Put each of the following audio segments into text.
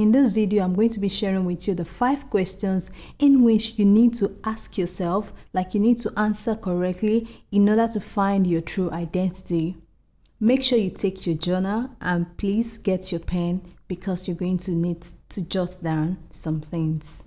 In this video, I'm going to be sharing with you the 5 questions in which you need to ask yourself, like you need to answer correctly in order to find your true identity. Make sure you take your journal and please get your pen because you're going to need to jot down some things.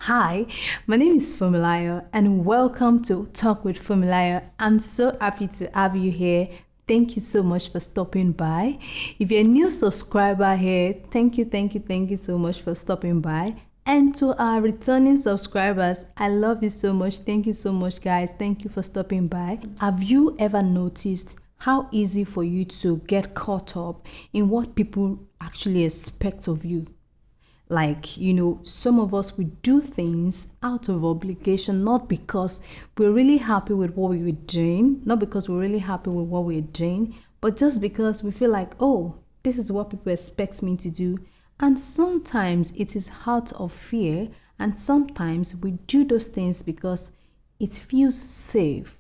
Hi, my name is Fumilayo and welcome to Talk with Fumilayo. I'm so happy to have you here. Thank you so much for stopping by. If you're a new subscriber here, thank you so much for stopping by. And to our returning subscribers, I love you so much. Thank you so much, guys. Thank you for stopping by. Have you ever noticed how easy for you to get caught up in what people actually expect of you? Like, some of us, we do things out of obligation, not because we're really happy with what we're doing, but just because we feel like, oh, this is what people expect me to do. And sometimes it is out of fear, and sometimes we do those things because it feels safe.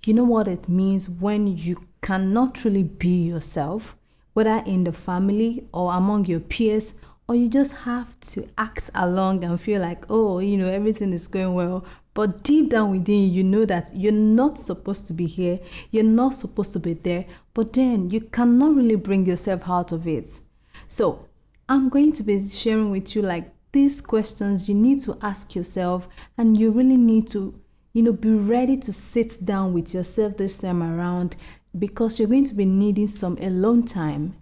You know what it means when you cannot truly be yourself, whether in the family or among your peers, or you just have to act along and feel like, oh, everything is going well. But deep down within you, you know that you're not supposed to be here. You're not supposed to be there. But then you cannot really bring yourself out of it. So I'm going to be sharing with you like these questions you need to ask yourself, and you really need to, be ready to sit down with yourself this time around, because you're going to be needing some alone time.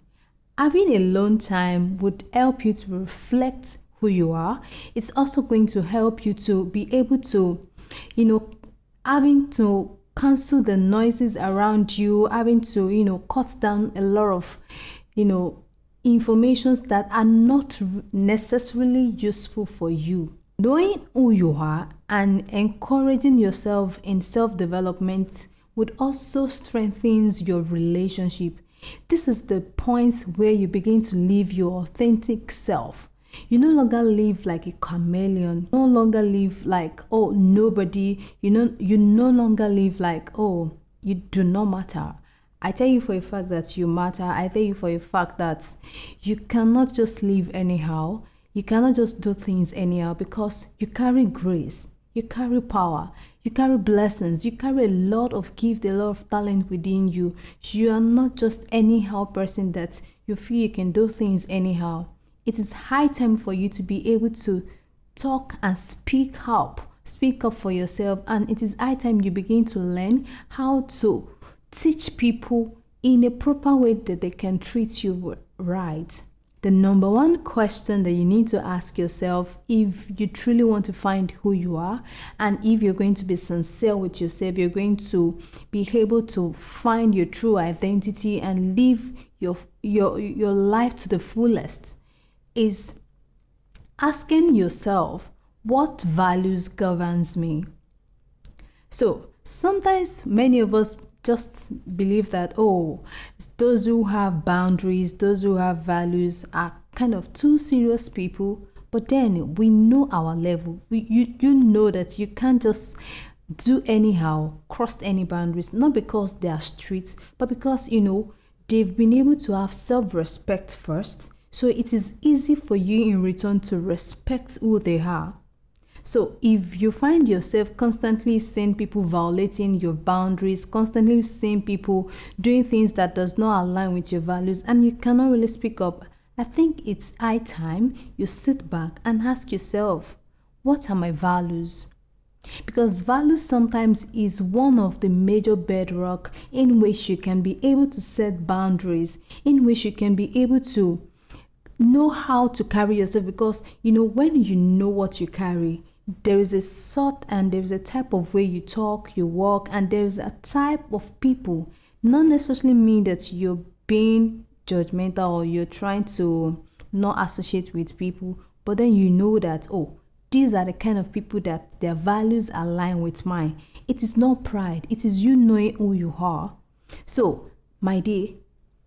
Having alone time would help you to reflect who you are. It's also going to help you to be able to, having to cancel the noises around you, having to, cut down a lot of, informations that are not necessarily useful for you. Knowing who you are and encouraging yourself in self-development would also strengthen your relationship. This is the point where you begin to live your authentic self. You no longer live like a chameleon. No longer live like, oh, nobody. You no longer live like, oh, you do not matter. I tell you for a fact that you matter. I tell you for a fact that you cannot just live anyhow. You cannot just do things anyhow, because you carry grace. You carry power, you carry blessings, you carry a lot of gift, a lot of talent within you. You are not just anyhow person that you feel you can do things anyhow. It is high time for you to be able to talk and speak up for yourself. And it is high time you begin to learn how to teach people in a proper way that they can treat you right. The number one question that you need to ask yourself, if you truly want to find who you are, and if you're going to be sincere with yourself, you're going to be able to find your true identity and live your life to the fullest, is asking yourself, what values governs me? So sometimes many of us just believe that, oh, those who have boundaries, those who have values are kind of too serious people. But then we know our level. You know that you can't just do anyhow, cross any boundaries, not because they are strict, but because, they've been able to have self-respect first. So it is easy for you in return to respect who they are. So if you find yourself constantly seeing people violating your boundaries, constantly seeing people doing things that does not align with your values, and you cannot really speak up, I think it's high time you sit back and ask yourself, what are my values? Because values sometimes is one of the major bedrock in which you can be able to set boundaries, in which you can be able to know how to carry yourself. Because, when you know what you carry, there is a sort and there is a type of way you talk, you walk, and there is a type of people. Not necessarily mean that you're being judgmental or you're trying to not associate with people, but then you know that, oh, these are the kind of people that their values align with mine. It is not pride, it is you knowing who you are. So, my dear,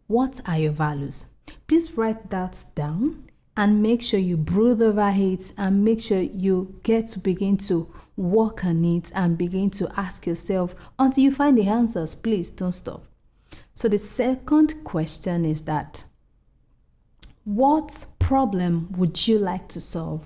what are your values? Please write that down. And make sure you brood over it, and make sure you get to begin to work on it and begin to ask yourself until you find the answers. Please don't stop. So the second question is that, What problem would you like to solve?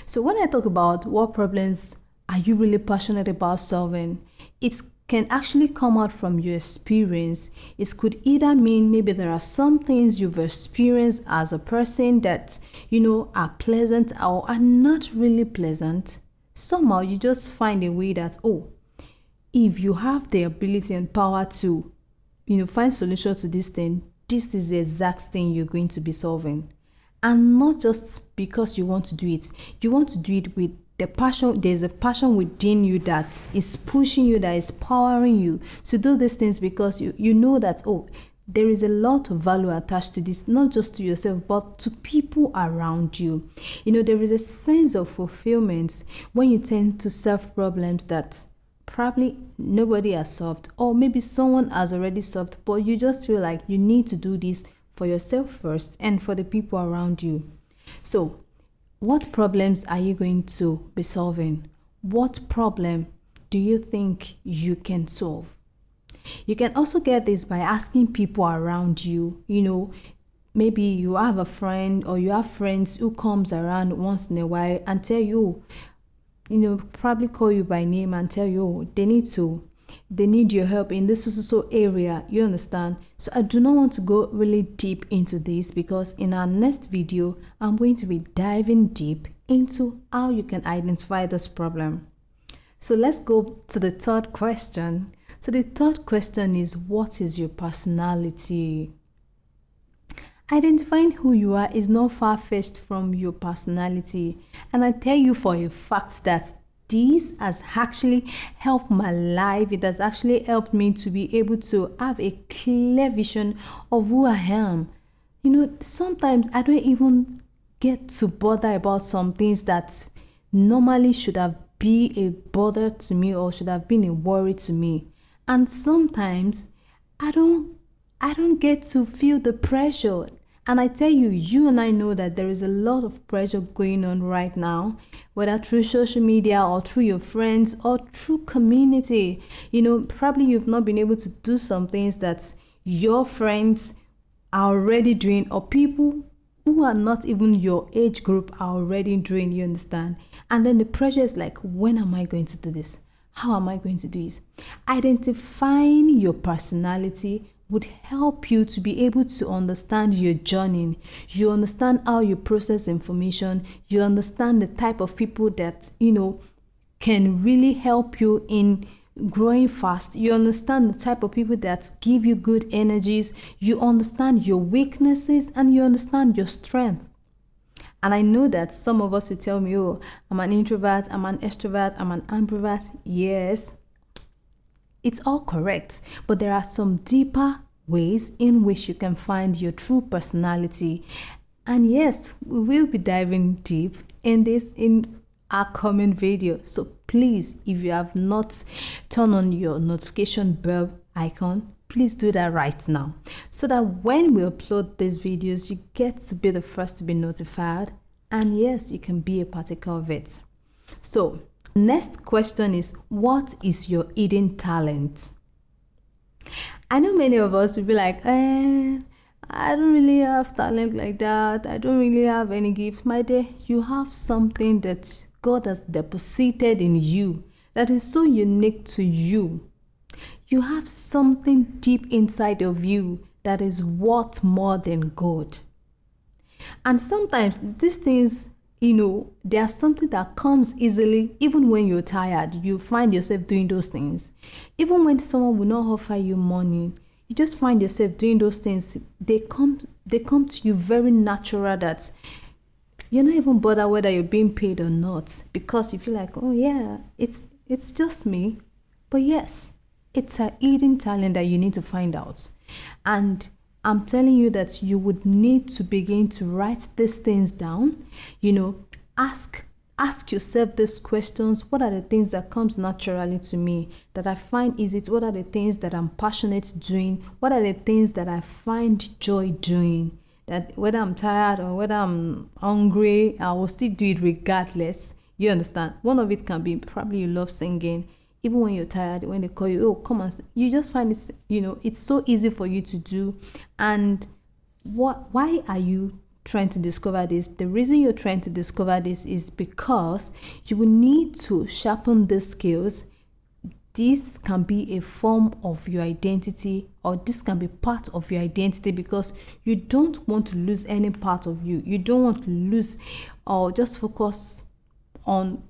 So when I talk about what problems are you really passionate about solving, it can actually come out from your experience. It could either mean maybe there are some things you've experienced as a person that, are pleasant or are not really pleasant. Somehow you just find a way that, if you have the ability and power to, find solution to this thing, this is the exact thing you're going to be solving. And not just because you want to do it. You want to do it with the passion. There's a passion within you that is pushing you, that is powering you to do these things because you know that, there is a lot of value attached to this, not just to yourself, but to people around you. There is a sense of fulfillment when you tend to solve problems that probably nobody has solved, or maybe someone has already solved, but you just feel like you need to do this for yourself first and for the people around you. So, what problems are you going to be solving? What problem do you think you can solve? You can also get this by asking people around you. Maybe you have a friend or you have friends who comes around once in a while and tell you, probably call you by name and tell you, they need your help in this so area. You understand? So I do not want to go really deep into this because in our next video, I'm going to be diving deep into how you can identify this problem. So let's go to the third question. So the third question is, what is your personality? Identifying who you are is not far-fetched from your personality. And I tell you for a fact that this has actually helped my life. It has actually helped me to be able to have a clear vision of who I am. Sometimes I don't even get to bother about some things that normally should have been a bother to me or should have been a worry to me. And sometimes I don't get to feel the pressure. And I tell you, you and I know that there is a lot of pressure going on right now, whether through social media or through your friends or through community. Probably you've not been able to do some things that your friends are already doing, or people who are not even your age group are already doing, you understand? And then the pressure is like, when am I going to do this? How am I going to do this? Identifying your personality would help you to be able to understand your journey. You understand how you process information. You understand the type of people that, can really help you in growing fast. You understand the type of people that give you good energies. You understand your weaknesses and you understand your strength. And I know that some of us will tell me, I'm an introvert, I'm an extrovert, I'm an ambivert. Yes, it's all correct. But there are some deeper ways in which you can find your true personality. And yes, we will be diving deep in this in our coming video. So please, if you have not turned on your notification bell icon, please do that right now, so that when we upload these videos, you get to be the first to be notified. And yes, you can be a partaker of it. So, next question is, what is your hidden talent? I know many of us will be like, I don't really have talent like that. I don't really have any gifts. My dear, you have something that God has deposited in you that is so unique to you. You have something deep inside of you that is worth more than gold. And sometimes these things, there are something that comes easily. Even when you're tired, you find yourself doing those things. Even when someone will not offer you money, you just find yourself doing those things. They come to you very natural, that you're not even bothered whether you're being paid or not, because you feel like, oh yeah, it's just me. But yes, it's a hidden talent that you need to find out. And I'm telling you that you would need to begin to write these things down. Ask yourself these questions. What are the things that comes naturally to me that I find easy? What are the things that I'm passionate doing? What are the things that I find joy doing? That whether I'm tired or whether I'm hungry, I will still do it regardless. You understand? One of it can be probably you love singing. Even when you're tired, when they call you, come on, you just find it, it's so easy for you to do. And why are you trying to discover this? The reason you're trying to discover this is because you will need to sharpen the skills. This can be a form of your identity, or this can be part of your identity, because you don't want to lose any part of you. You don't want to lose or just focus on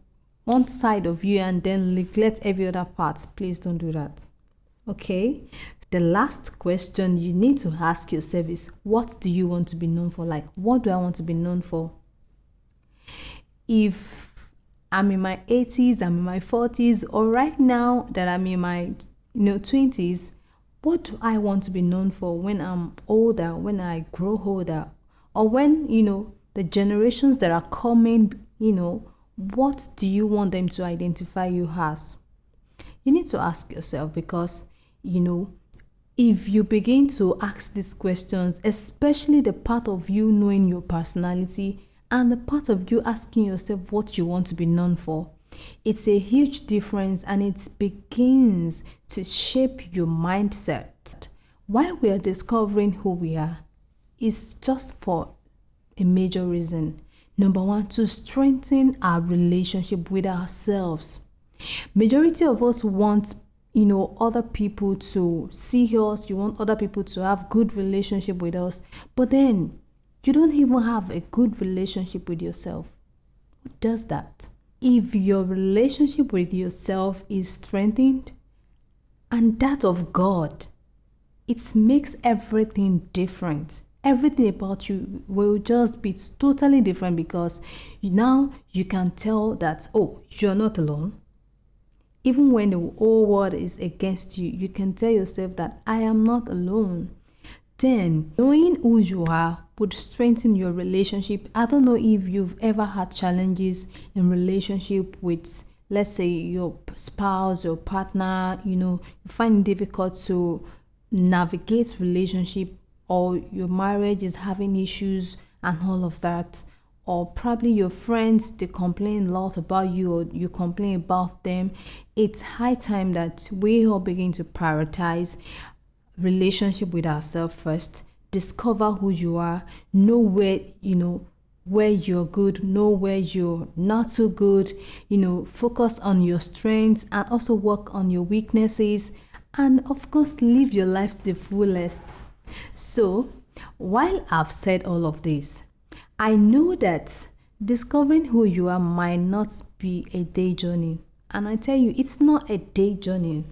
one side of you and then neglect every other part. Please don't do that. Okay? The last question you need to ask yourself is, what do you want to be known for? Like, what do I want to be known for? If I'm in my 80s, I'm in my 40s, or right now that I'm in my 20s, what do I want to be known for when I'm older, when I grow older, or when, the generations that are coming, what do you want them to identify you as? You need to ask yourself, because, if you begin to ask these questions, especially the part of you knowing your personality and the part of you asking yourself what you want to be known for, it's a huge difference, and it begins to shape your mindset. While we are discovering who we are, it's just for a major reason. Number one, to strengthen our relationship with ourselves. Majority of us want other people to see us. You want other people to have good relationship with us, but then you don't even have a good relationship with yourself. Who does that? If your relationship with yourself is strengthened, and that of God, it makes everything different. Everything about you will just be totally different, because now you can tell that, oh, you're not alone. Even when the whole world is against you, you can tell yourself that I am not alone. Then, knowing who you are would strengthen your relationship. I don't know if you've ever had challenges in relationship with, let's say, your spouse, your partner, you find it difficult to navigate relationship, or your marriage is having issues and all of that. Or probably your friends, they complain a lot about you, or you complain about them. It's high time that we all begin to prioritize relationship with ourselves first. Discover who you are, know where you're good, know where you're not so good, focus on your strengths, and also work on your weaknesses, and of course live your life to the fullest. So while I've said all of this, I know that discovering who you are might not be a day journey. And I tell you, it's not a day journey.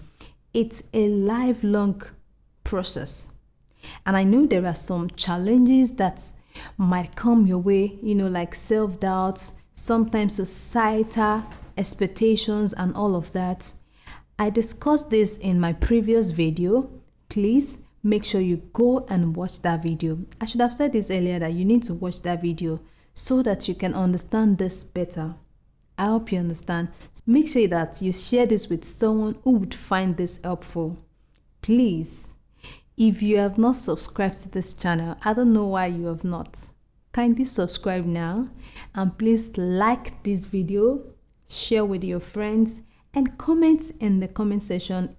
It's a lifelong process. And I know there are some challenges that might come your way, like self-doubt, sometimes societal expectations and all of that. I discussed this in my previous video. Please make sure you go and watch that video. I should have said this earlier, that you need to watch that video so that you can understand this better. I hope you understand. Make sure that you share this with someone who would find this helpful. Please, if you have not subscribed to this channel, I don't know why you have not. Kindly subscribe now, and please like this video, share with your friends, and comment in the comment section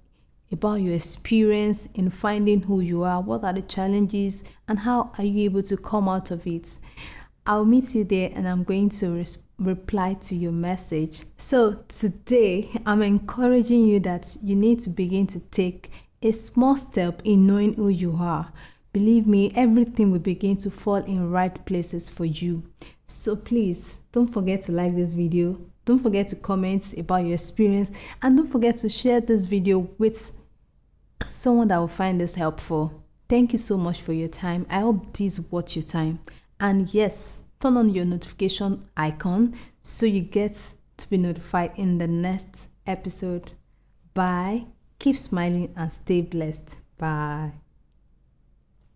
about your experience in finding who you are, what are the challenges, and how are you able to come out of it. I'll meet you there, and I'm going to reply to your message. So today, I'm encouraging you that you need to begin to take a small step in knowing who you are. Believe me, everything will begin to fall in right places for you. So please, don't forget to like this video. Don't forget to comment about your experience, and don't forget to share this video with someone that will find this helpful. Thank you so much for your time. I hope this is worth your time. And yes, turn on your notification icon so you get to be notified in the next episode. Bye. Keep smiling and stay blessed. Bye.